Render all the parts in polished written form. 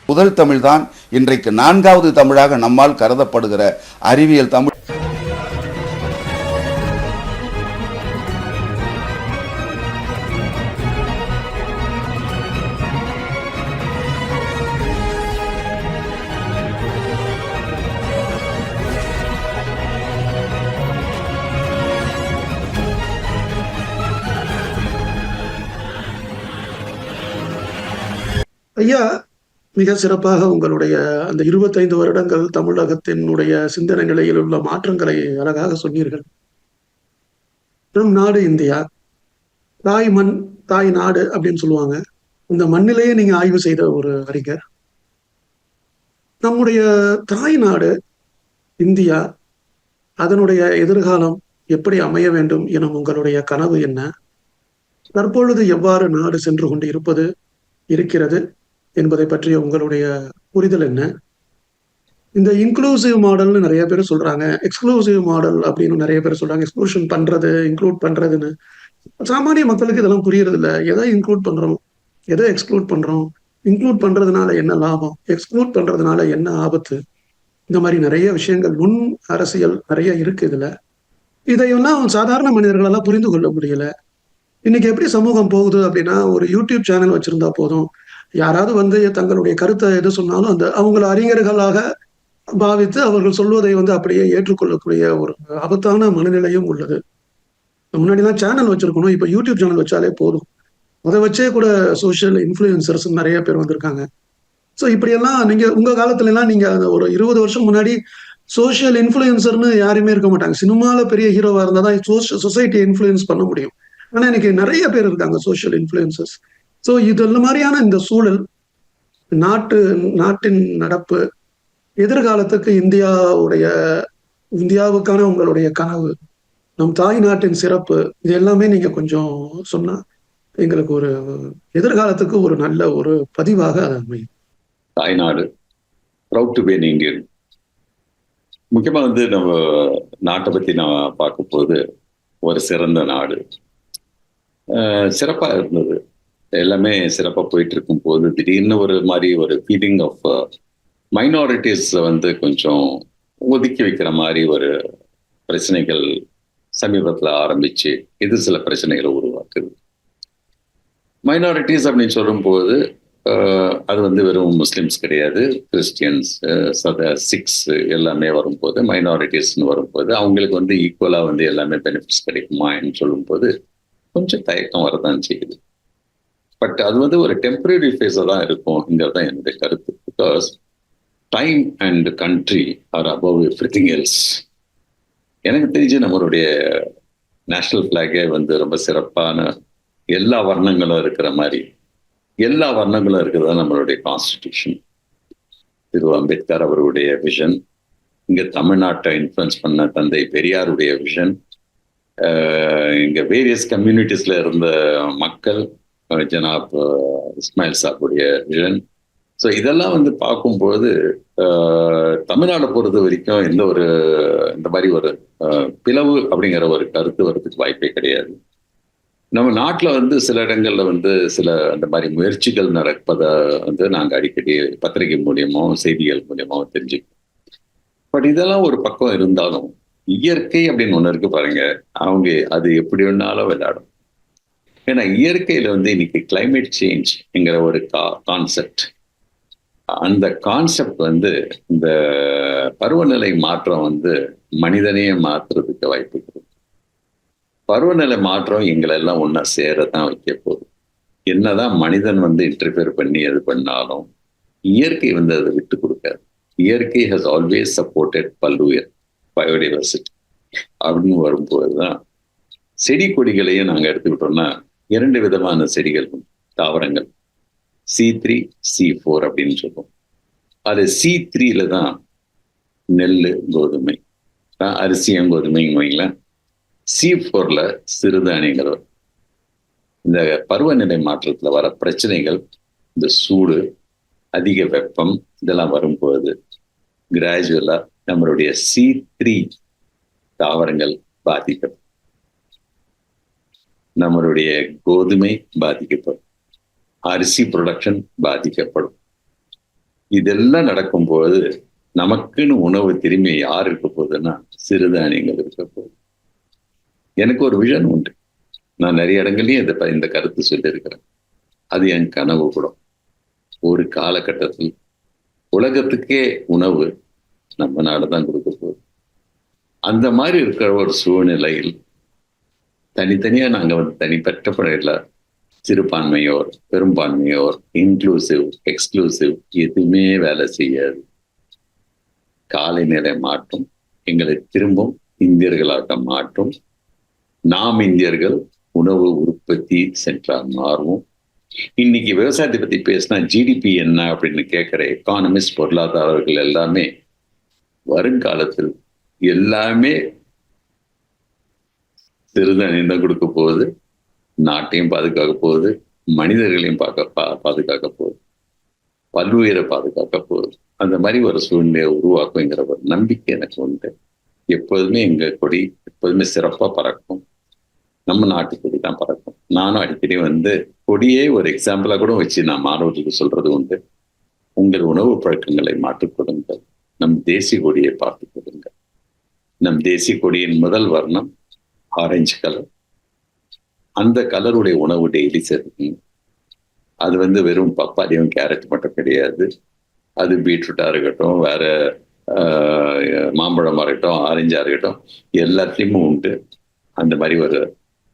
முதல் தமிழ்தான் இன்றைக்கு 4வது தமிழாக நம்மால் கருதப்படுகிற அறிவியல் தமிழ். ஐயா, மிக சிறப்பாக உங்களுடைய அந்த 25 வருடங்கள் தமிழகத்தினுடைய சிந்தனை நிலையில் உள்ள மாற்றங்களை அழகாக சொன்னீர்கள். நம் நாடு இந்தியா, தாய் மண் தாய் நாடு அப்படின்னு சொல்லுவாங்க. இந்த மண்ணிலேயே நீங்க ஆய்வு செய்த ஒரு அறிஞர். நம்முடைய தாய் நாடு இந்தியா, அதனுடைய எதிர்காலம் எப்படி அமைய வேண்டும் எனும் உங்களுடைய கனவு என்ன? தற்பொழுது எவ்வாறு நாடு சென்று கொண்டு இருக்கிறது என்பதை பற்றிய உங்களுடைய புரிதல் என்ன? இந்த இன்க்ளூசிவ் மாடல்னு நிறைய பேர் சொல்றாங்க, எக்ஸ்க்ளூசிவ் மாடல் அப்படின்னு நிறைய பேர் சொல்றாங்க. எக்ஸ்க்ளூஷன் பண்றது, இன்க்ளூட் பண்றதுன்னு சாமானிய மக்களுக்கு இதெல்லாம் புரியறது இல்லை. எதை இன்க்ளூட் பண்றோம், எதை எக்ஸ்க்ளூட் பண்றோம், இன்க்ளூட் பண்றதுனால என்ன லாபம், எக்ஸ்க்ளூட் பண்றதுனால என்ன ஆபத்து, இந்த மாதிரி நிறைய விஷயங்கள், நுண் அரசியல் நிறைய இருக்கு இதுல. இதையெல்லாம் சாதாரண மனிதர்களெல்லாம் புரிந்து கொள்ள முடியல. இன்னைக்கு எப்படி சமூகம் போகுது அப்படின்னா, ஒரு யூடியூப் சேனல் வச்சிருந்தா போதும், யாராவது வந்து தங்களுடைய கருத்தை எது சொன்னாலும் அந்த அவங்கள அறிஞர்களாக பாவித்து அவர்கள் சொல்வதை வந்து அப்படியே ஏற்றுக்கொள்ளக்கூடிய ஒரு ஆபத்தான மனநிலையும் உள்ளது. முன்னாடிலாம் சேனல் வச்சிருக்கணும், இப்ப யூடியூப் சேனல் வச்சாலே போதும். அதை வச்சே கூட சோசியல் இன்ஃபுளுசர்ஸ் நிறைய பேர் வந்திருக்காங்க. ஸோ இப்படியெல்லாம் நீங்க உங்க காலத்துல எல்லாம் நீங்க ஒரு 20 வருஷம் முன்னாடி சோசியல் இன்ஃபுளுசர்னு யாருமே இருக்க மாட்டாங்க. சினிமால பெரிய ஹீரோவா இருந்தா தான் சொசைட்டியை இன்ஃபுளுன்ஸ் பண்ண முடியும். ஆனா இன்னைக்கு நிறைய பேர் இருக்காங்க சோசியல் இன்ஃபுளுசர்ஸ். ஸோ இது மாதிரியான இந்த சூழல், நாட்டின் நடப்பு, எதிர்காலத்துக்கு இந்தியாவுக்கான உங்களுடைய கனவு, நம் தாய் நாட்டின் சிறப்பு, இது எல்லாமே நீங்க கொஞ்சம் சொன்னா எங்களுக்கு ஒரு எதிர்காலத்துக்கு ஒரு நல்ல ஒரு பதிவாக அது அமையும். தாய்நாடு, proud to be an Indian. முக்கியமா வந்து நம்ம நாட்டை பத்தி நான் பார்க்கும் போது ஒரு சிறந்த நாடு, சிறப்பா இருந்தது, எல்லாமே சிறப்பா போயிட்டு இருக்கும் போது திடீர்னு ஒரு மாதிரி ஒரு ஃபீலிங் ஆஃப் மைனாரிட்டிஸ் வந்து கொஞ்சம் ஒதுக்கி வைக்கிற மாதிரி ஒரு பிரச்சனைகள் சமீபத்தில் ஆரம்பிச்சு இது சில பிரச்சனைகளை உருவாக்குது. மைனாரிட்டிஸ் அப்படின்னு சொல்லும்போது அது வந்து வெறும் முஸ்லிம்ஸ் கிடையாது, கிறிஸ்டியன்ஸ், சிக்ஸ் எல்லாமே வரும்போது மைனாரிட்டிஸ்ன்னு வரும்போது அவங்களுக்கு வந்து ஈக்குவலாக வந்து எல்லாமே பெனிஃபிட்ஸ் கிடைக்குமான்னு சொல்லும்போது கொஞ்சம் தயக்கம் வரதான் செய்யுது. பட் அது வந்து ஒரு டெம்பரரி ஃபேஸாக தான் இருக்கும்ங்கிறது தான் என்னுடைய கருத்து. Because time and country are above everything else. எனக்கு தெரிஞ்சு நம்மளுடைய நேஷனல் ஃபிளாகே வந்து ரொம்ப சிறப்பான எல்லா வர்ணங்களும் இருக்கிற மாதிரி, எல்லா வர்ணங்களும் இருக்கிறது தான் நம்மளுடைய கான்ஸ்டிடியூஷன். திரு அம்பேத்கர் அவருடைய விஷன், இங்கே தமிழ்நாட்டை இன்ஃப்ளூயன்ஸ் பண்ண தந்தை பெரியாருடைய விஷன், இங்கே வேரியஸ் கம்யூனிட்டிஸ்ல இருந்த மக்கள், ஜனாப் இஸ்மாயில் சாப்புடைய விஷன். ஸோ இதெல்லாம் வந்து பார்க்கும்போது தமிழ்நாடை பொறுத்த வரைக்கும் இந்த மாதிரி ஒரு பிளவு அப்படிங்கிற ஒரு கருத்து வர்றதுக்கு வாய்ப்பே கிடையாது. நம்ம நாட்டில் வந்து சில இடங்கள்ல வந்து சில அந்த மாதிரி முயற்சிகள் நடப்பதை வந்து நாங்கள் அடிக்கடி பத்திரிகை மூலியமாகவும் செய்திகள் மூலியமாகவும் தெரிஞ்சுக்கோம். பட் இதெல்லாம் ஒரு பக்கம் இருந்தாலும் இயற்கை அப்படின்னு ஒன்று இருக்கு பாருங்க, அவங்க அது எப்படி வேணாலும் விளையாடும். ஏன்னா இயற்கையில வந்து இன்னைக்கு கிளைமேட் சேஞ்ச்ங்கிற ஒரு கான்செப்ட், அந்த கான்செப்ட் வந்து இந்த பருவநிலை மாற்றம் வந்து மனிதனையே மாற்றுறதுக்கு வாய்ப்பு இருக்கு. பருவநிலை மாற்றம் எங்களை எல்லாம் ஒன்னா சேரதான் வைக்க போகுது. என்னதான் மனிதன் வந்து இன்டர்ஃபியர் பண்ணி அது பண்ணாலும் இயற்கை வந்து அதை விட்டு கொடுக்காது. இயற்கை ஹஸ் ஆல்வேஸ் சப்போர்ட்டட் பல்லுயிர் பயோடைவர்சிட்டி அப்படின்னு வரும்போதுதான் செடி கொடிகளையும் நாங்கள் எடுத்துக்கிட்டோம்னா 2 விதமான செடிகள், தாவரங்கள், C3 C4 அப்படின்னு சொல்லுவோம். அது C3ல தான் நெல், கோதுமை, அரிசியும் கோதுமைன்னு வைங்களேன். C4ல சிறுதானியங்கள் வரும். இந்த பருவநிலை மாற்றத்துல வர பிரச்சனைகள், இந்த சூடு, அதிக வெப்பம், இதெல்லாம் வரும்போது கிராஜுவலா நம்மளுடைய C3 தாவரங்கள் பாதிக்கப்படும், நம்மளுடைய கோதுமை பாதிக்கப்படும், அரிசி ப்ரொடக்ஷன் பாதிக்கப்படும். இதெல்லாம் நடக்கும்போது நமக்குன்னு உணவு திரும்பி யார் இருக்க போகுதுன்னா சிறுதானியங்கள் இருக்க போகுது. எனக்கு ஒரு விஷன் உண்டு. நான் நிறைய இடங்கள்லயும் இந்த கருத்து சொல்லியிருக்கிறேன். அது என் கனவு கூட. ஒரு காலகட்டத்தில் உலகத்துக்கே உணவு நம்ம நாடுதான் கொடுக்க போகுது. அந்த மாதிரி இருக்கிற ஒரு சூழ்நிலையில் தனித்தனியா நாங்க தனிப்பட்ட முறையில் சிறுபான்மையோர், பெரும்பான்மையோர், இன்க்ளூசிவ், எக்ஸ்க்ளூசிவ் எதுவுமே வேலை செய்யாது. காலநிலை மாற்றம் எங்களை திரும்பவும் இந்தியர்களாக மாற்றும். நாம் இந்தியர்கள் உணவு உற்பத்தி சென்றால் மாறுவோம். இன்னைக்கு விவசாயத்தை பத்தி பேசினா ஜிடிபி என்ன அப்படின்னு கேட்கிற எக்கானமிஸ்ட், பொருளாதாரர்கள் எல்லாமே வருங்காலத்தில் எல்லாமே சிறுதானியம் தான் கொடுக்க போகுது. நாட்டையும் பாதுகாக்க போகுது, மனிதர்களையும் பாதுகாக்க போகுது, பல்லுயிரை பாதுகாக்க போகுது. அந்த மாதிரி ஒரு சூழ்நிலையை உருவாக்குங்கிற ஒரு நம்பிக்கை எனக்கு உண்டு. எப்போதுமே எங்க கொடி எப்போதுமே சிறப்பா பறக்கும். நம்ம நாட்டு கொடி தான் பறக்கும். நானும் அடிக்கடி கொடியே ஒரு எக்ஸாம்பிளா கூட வச்சு நான் மாணவர்களுக்கு சொல்றது உண்டு. உங்கள் உணவு பழக்கங்களை மாற்றிக் கொடுங்கள், நம் தேசிய கொடியை பார்த்துக் கொடுங்கள். நம் தேசிய கொடியின் முதல் வர்ணம் ஆரஞ்சு கலர். அந்த கலருடைய உணவு டெய்லி சேர்க்கணும். அது வெறும் பப்பாளியும் கேரட் மட்டும் கிடையாது. அது பீட்ரூட்டா இருக்கட்டும், வேற மாம்பழமா இருக்கட்டும், ஆரஞ்சா இருக்கட்டும், எல்லாத்தையுமே உண்டு. அந்த மாதிரி ஒரு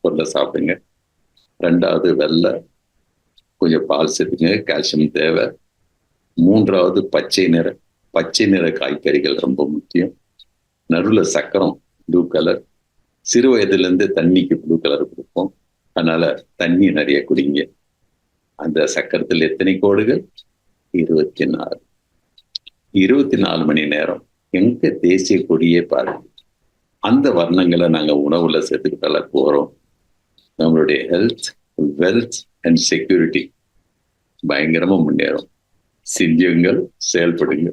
பொருளை சாப்பிடுங்க. 2வது வெள்ளை, கொஞ்சம் பால் சேர்த்துங்க, கால்சியம் தேவை. 3வது பச்சை நிற காய்கறிகள் ரொம்ப முக்கியம். நடுவில் சக்கரம் ப்ளூ கலர். சிறு வயதுலேருந்து தண்ணிக்கு ப்ளூ கலர் கொடுப்போம். அதனால தண்ணி நிறைய குடிங்க. அந்த சக்கரத்தில் எத்தனை கோடுகள்? 24. 24 மணி நேரம் எங்க தேசிய கொடியே பாருங்க. அந்த வர்ணங்களை நாங்க உணவுல சேர்த்துக்கிட்டால போறோம். நம்மளுடைய ஹெல்த், வெல்த் அண்ட் செக்யூரிட்டி பயங்கரமா முன்னேறும். சிந்தியுங்கள், செயல்படுங்க.